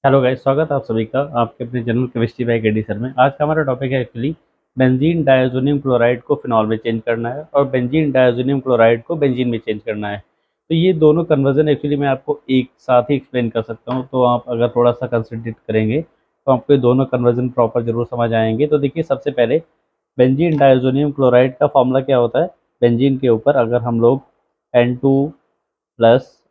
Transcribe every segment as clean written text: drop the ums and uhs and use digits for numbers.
Hello guys, स्वागत है आप सभी का आपके अपने general chemistry bye KD sir में। आज का हमारा टॉपिक है एक्चुअली बेंजीन डायज़ोनियम क्लोराइड को फिनॉल में चेंज करना है और बेंजीन डायज़ोनियम क्लोराइड को बेंजीन में चेंज करना है। तो ये दोनों कन्वर्जन एक्चुअली मैं आपको एक साथ ही एक्सप्लेन कर सकता हूँ, तो आप अगर थोड़ा सा कंसंट्रेट करेंगे तो आपको ये दोनों कन्वर्जन प्रॉपर जरूर समझ आएंगे। तो देखिए, सबसे पहले बेंजीन डायज़ोनियम क्लोराइड का फॉर्मूला क्या होता है। बेंजीन के ऊपर अगर हम लोग N2+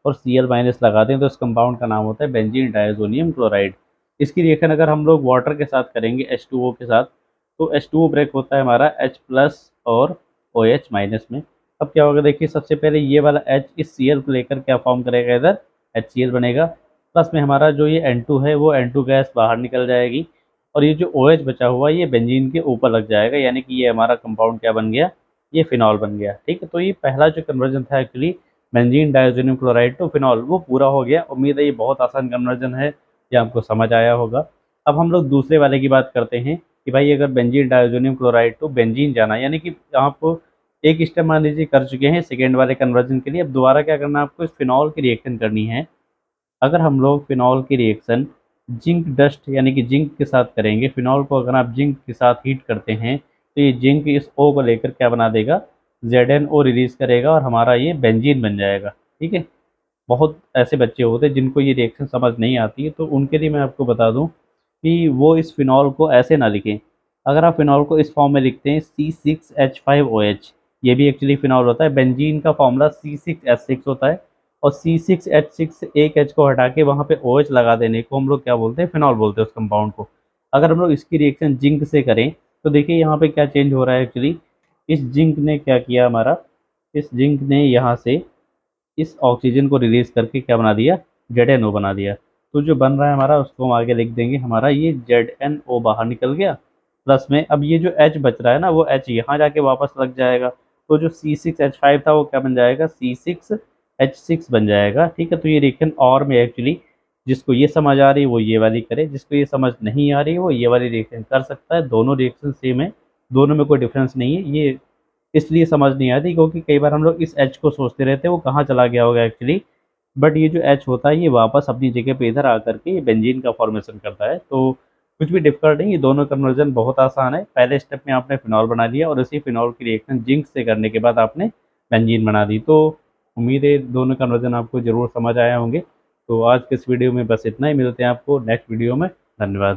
और Cl- लगाते हैं तो इस कंपाउंड का नाम होता है बेंजीन डायज़ोनियम क्लोराइड। इसकी रिएक्शन अगर हम लोग वाटर के साथ करेंगे H2O के साथ, तो H2O ब्रेक होता है हमारा H+ और OH- में। अब क्या होगा, देखिए सबसे पहले ये वाला H इस Cl को लेकर क्या फॉर्म करेगा, इधर HCl बनेगा। प्लस में हमारा जो ये N2 है वो N2 गैस बाहर निकल जाएगी और ये जो OH बचा हुआ है ये बेंजीन के ऊपर लग जाएगा, यानी कि ये हमारा कंपाउंड क्या बन गया, ये फिनॉल बन गया। ठीक है, तो ये पहला जो कन्वर्जन था actually benzene diazonium chloride to phenol, वो पूरा हो गया। उम्मीद है ये बहुत आसान कन्वर्जन है, ये आपको समझ आया होगा। अब हम लोग दूसरे वाले की बात करते हैं कि भाई अगर benzene diazonium chloride to benzene जाना, यानी कि आप एक स्टेप मान लीजिए कर चुके हैं सेकेंड वाले कन्वर्जन के लिए। अब दोबारा क्या करना है आपको, इस फिनॉल की रिएक्शन करनी है। अगर हम लोग फिनॉल की रिएक्शन जिंक डस्ट यानी कि जिंक के साथ करेंगे, फिनॉल को अगर आप जिंक के साथ हीट करते हैं तो ये जिंक इस O को लेकर क्या बना देगा, ZnO रिलीज करेगा और हमारा ये बेंजीन बन जाएगा। ठीक है, बहुत ऐसे बच्चे होते हैं जिनको ये रिएक्शन समझ नहीं आती है, तो उनके लिए मैं आपको बता दूं कि वो इस फिनॉल को ऐसे ना लिखें। अगर आप फिनॉल को इस फॉर्म में लिखते हैं C6H5OH, ये भी एक्चुअली फिनॉल होता है। बेंजीन का फॉर्मूला C6H6 होता है और C6H6 से एक H को हटा के वहाँ पे OH लगा देने को हम लोग क्या बोलते हैं, फिनॉल बोलते हैं उस कंपाउंड को। अगर हम लोग इसकी रिएक्शन जिंक से करें तो देखिए यहाँ पे क्या चेंज हो रहा है एक्चुअली। इस जिंक ने क्या किया हमारा, इस जिंक ने यहाँ से इस ऑक्सीजन को रिलीज करके क्या बना दिया, ZnO बना दिया। तो जो बन रहा है हमारा उसको हम आगे लिख देंगे, हमारा ये ZnO बाहर निकल गया। प्लस में अब ये जो H बच रहा है ना, वो H यहाँ जाके वापस लग जाएगा। तो जो C6H5 था वो क्या बन जाएगा, C6H6 बन जाएगा। ठीक है, तो ये रिएक्शन और में एक्चुअली जिसको ये समझ आ रही है वो ये वाली करे, जिसको ये समझ नहीं आ रही है वो ये वाली रिएक्शन कर सकता है। दोनों रिएक्शन सेम है, दोनों में कोई डिफरेंस नहीं है। ये इसलिए समझ नहीं आती क्योंकि कई बार हम लोग इस एच को सोचते रहते हैं वो कहाँ चला गया होगा एक्चुअली, बट ये जो एच होता है ये वापस अपनी जगह पे इधर आकर के ये बेंजीन का फॉर्मेशन करता है। तो कुछ भी डिफिकल्ट नहीं, ये दोनों कन्वर्जन बहुत आसान है। पहले स्टेप में आपने फिनॉल बना लिया और उसी फिनॉल की रिएक्शन जिंक से करने के बाद आपने बेंजीन बना दी। तो उम्मीद है दोनों कन्वर्जन आपको जरूर समझ आए होंगे। तो आज के इस वीडियो में बस इतना ही, मिलते हैं आपको नेक्स्ट वीडियो में। धन्यवाद।